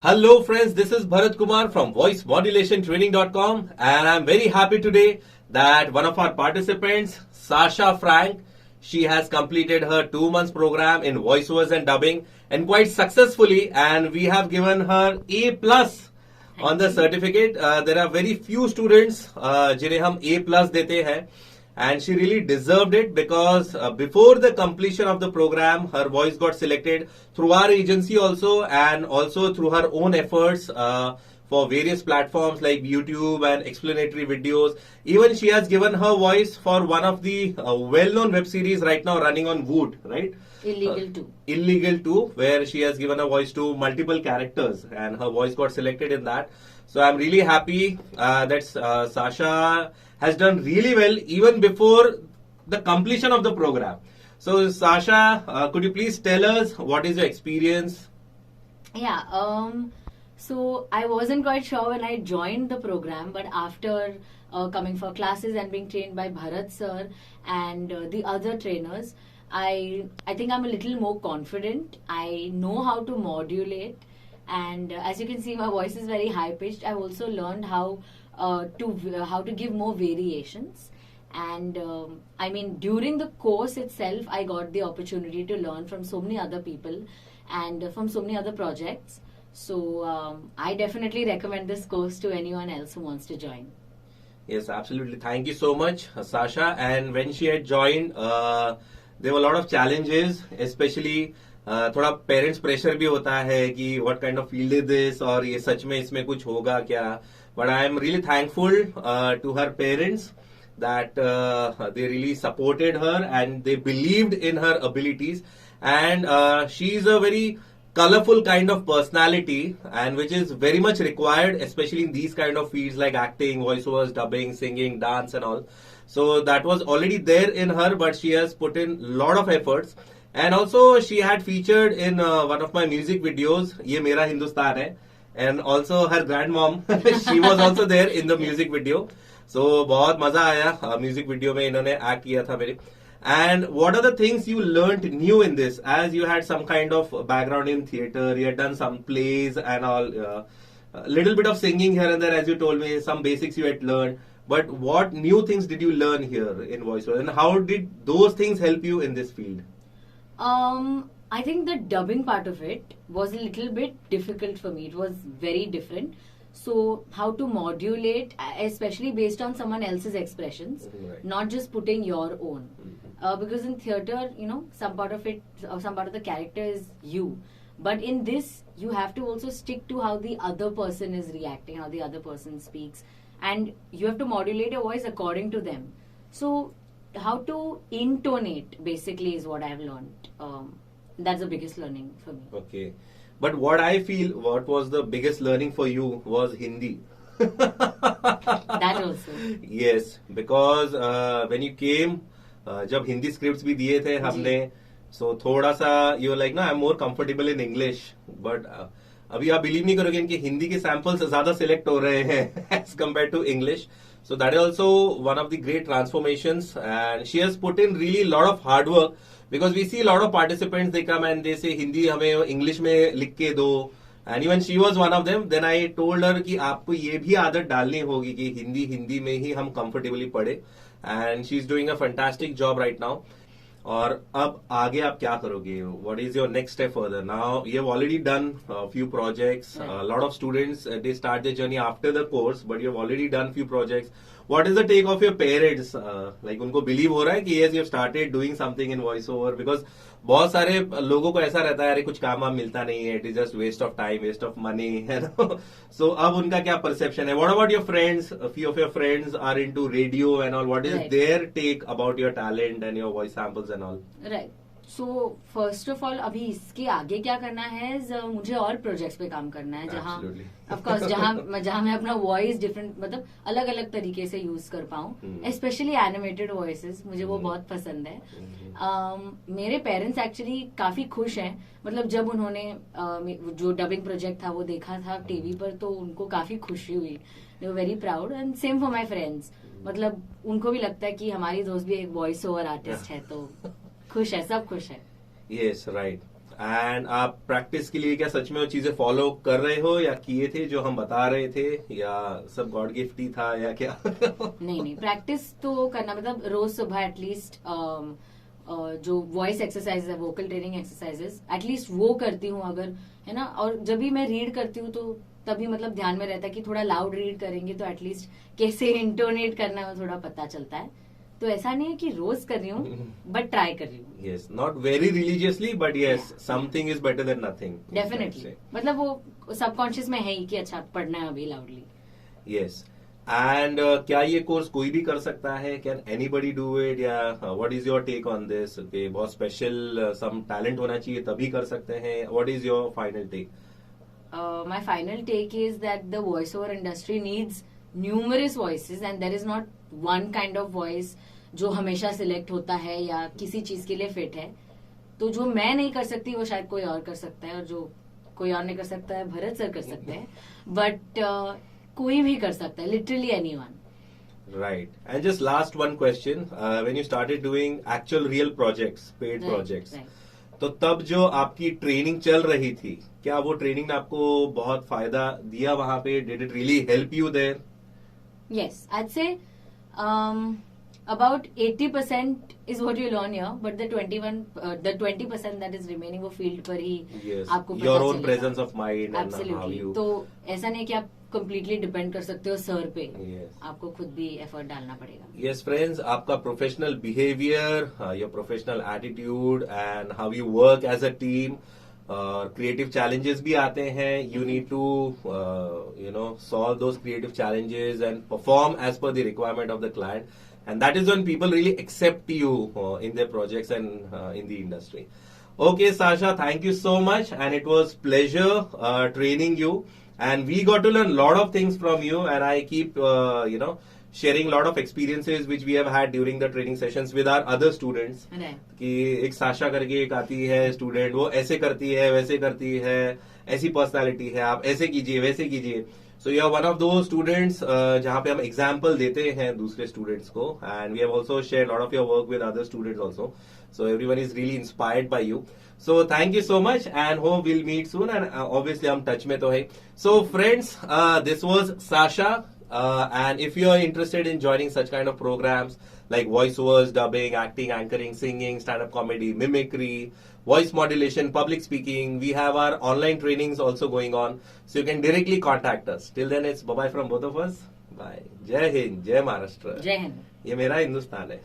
Hello friends, this is Bharat Kumar from voicemodulationtraining.com and I'm very happy today that one of our participants, Sasha Frank, she has completed her 2 months program in voiceovers and dubbing and quite successfully, and we have given her A plus on the certificate. There are very few students जिन्हें हम A plus देते हैं, and she really deserved it because before the completion of the program, her voice got selected through our agency also, and also through her own efforts for various platforms like YouTube and explanatory videos. Even she has given her voice for one of the well-known web series right now running on Voot, right? Illegal 2. Illegal 2, where she has given a voice to multiple characters and her voice got selected in that. So I'm really happy that Sasha has done really well even before the completion of the program. So Sasha, could you please tell us what is your experience? Yeah, so I wasn't quite sure when I joined the program, but after coming for classes and being trained by Bharat sir and the other trainers, I think I'm a little more confident. I know how to modulate, and as you can see, my voice is very high pitched. I've also learned how to give more variations. And I mean, during the course itself, I got the opportunity to learn from so many other people and from so many other projects. So I definitely recommend this course to anyone else who wants to join. Yes, absolutely. Thank you so much, Sasha. And when she had joined, there were a lot of challenges, especially थोड़ा parents pressure भी होता है कि what kind of field is this, और ये सच में इसमें कुछ होगा क्या. But I am really thankful to her parents that they really supported her and they believed in her abilities, and she is a very colorful kind of personality, and which is very much required, especially in these kind of fields like acting, voiceovers, dubbing, singing, dance and all. So that was already there in her, but she has put in lot of efforts, and also she had featured in one of my music videos, Ye Mera Hindustan Hai, and also her grandmom she was also there in the music video. So बहुत मजा आया music video में इन्होंने act किया था मेरे. And what are the things you learnt new in this, as you had some kind of background in theatre, you had done some plays and all, a little bit of singing here and there, as you told me, some basics you had learned. But what new things did you learn here in voiceover, and how did those things help you in this field? I think the dubbing part of it was a little bit difficult for me. It was very different. So how to modulate, especially based on someone else's expressions, Right. not just putting your own. Because in theatre, some part of it, some part of the character is you. But in this, you have to also stick to how the other person is reacting, how the other person speaks. And you have to modulate your voice according to them. So how to intonate, basically, is what I have learned. That's the biggest learning for me. Okay. But what I feel, what was the biggest learning for you was Hindi. That also. Yes, because when you came, जब Hindi scripts भी दिए थे हमने, so थोड़ा सा you like ना, I am more comfortable in English. But अभी आप बिलीव नहीं करोगे, इनके हिंदी के सैंपल्स ज्यादा सिलेक्ट हो रहे हैं as compare to English. So that is also one of the great transformations, and she has put in really lot of hard work, because we see a lot of participants, they come and they say Hindi हमें English में लिख के दो, and even she was one of them. Then I told her कि आपको ये भी आदत डालनी होगी कि हिंदी में ही हम comfortably पढ़े, and she is doing a fantastic job right now. और अब आगे आप क्या करोगे? What is your next step further? Now you have already done a few projects. A lot of students they start their journey after the course, but you have already done few projects. What is the take of your parents? Like उनको believe हो रहा है कि yes, you have started doing something in voiceover? Because बहुत सारे लोगों को ऐसा रहता है, अरे कुछ काम वाम मिलता नहीं है, it is just waste of time, waste of money, है ना. So अब उनका क्या perception है? What about your friends? A few of your friends are into radio and all. What is Right. their take about your talent and your voice samples and all? Right. So first of all, अभी इसके आगे क्या करना है, मुझे और projects पे काम करना है, जहाँ Absolutely. ऑफ कोर्स जहाँ मैं अपना वॉइस डिफरेंट, मतलब अलग अलग तरीके से यूज कर पाऊँ. स्पेशली एनिमेटेड वॉइसेस मुझे वो बहुत पसंद है. मेरे पेरेंट्स एक्चुअली काफी खुश हैं. मतलब जब उन्होंने जो डबिंग प्रोजेक्ट था वो देखा था टीवी पर, तो उनको काफी खुशी हुई. They were very proud, and same for my friends. मतलब उनको भी लगता है कि हमारी दोस्त भी एक वॉइस ओवर आर्टिस्ट है, तो खुश है, सब खुश है. Yes, right. एंड आप प्रैक्टिस के लिए क्या सच में वो चीजें फॉलो कर रहे हो या किए थे जो हम बता रहे थे, या सब गॉड गिफ्ट ही था या क्या? नहीं, प्रैक्टिस तो करना, मतलब रोज सुबह एटलीस्ट जो वॉइस एक्सरसाइज है, वोकल ट्रेनिंग एक्सरसाइजेस, एटलीस्ट वो करती हूँ अगर, है ना। और जब भी मैं रीड करती हूँ तो तभी मतलब ध्यान में रहता है कि थोड़ा लाउड रीड करेंगे तो एटलीस्ट कैसे इंटोनेट करना है वो थोड़ा पता चलता है। तो ऐसा नहीं है कि रोज कर रही हूँ, बट ट्राई कर रही हूँ। Yes, not very religiously, but yes, something is better than nothing. Definitely, मतलब वो सबकॉन्शियस में है ही कि अच्छा पढ़ना है अभी लाउडली। यस। एंड क्या ये कोर्स कोई भी कर सकता है? कैन एनीबडी डू इट, या what is your take on this? बहुत स्पेशल सम टैलेंट होना चाहिए तभी कर सकते हैं? What is your final take? My final take is that the voiceover industry needs numerous voices and there is not one kind of voice जो हमेशा select होता है या किसी चीज के लिए फिट है। तो जो मैं नहीं कर सकती वो शायद कोई और कर सकता है, और जो कोई और नहीं कर सकता है भरत सर कर सकते हैं, बट कोई भी कर सकता है, literally anyone. Right. And just last one question. When you started doing actual real projects, paid projects, तो तब जो आपकी ट्रेनिंग चल रही थी, क्या वो ट्रेनिंग ने आपको बहुत फायदा दिया वहां पे? Did it really help you there? Yes, I'd say about 80% is what you learn here, but the 20% that is remaining वो फील्ड पर ही Yes. आपको पता Your own चलेगा। presence of mind and how Absolutely. you. तो ऐसा नहीं कि आप completely डिपेंड कर सकते हो सर पे। Yes. आपको खुद भी एफर्ट डालना पड़ेगा। Yes, friends, आपका professional behaviour, your professional attitude and how you work as a team, creative challenges भी आते हैं. You need to solve those creative challenges and perform as per the requirement of the client, and that is when people really accept you in their projects and in the industry. Okay, Sasha, thank you so much, and it was pleasure training you, and we got to learn a lot of things from you, and I keep sharing a lot of experiences which we have had during the training sessions with our other students. कि एक Sasha करके एक आती है student, वो ऐसे करती है वैसे करती है, ऐसी पर्सनालिटी है, आप ऐसे कीजिए वैसे कीजिए. So you are one of those students जहां पे हम एग्जाम्पल देते हैं दूसरे स्टूडेंट्स को, and we have also share lot of your work with other students also. So everyone is really inspired by you. So thank you so much, and hope will meet soon, and obviously हम touch में तो है. So friends, this was Sasha, and if you are interested in joining such kind of programs like voiceovers, dubbing, acting, anchoring, singing, stand-up comedy, mimicry, voice modulation, public speaking, we have our online trainings also going on, so you can directly contact us. Till then, it's bye-bye from both of us. Bye. Jai Hind, Jai Maharashtra. जय हिंद। ये मेरा हिंदुस्तान है.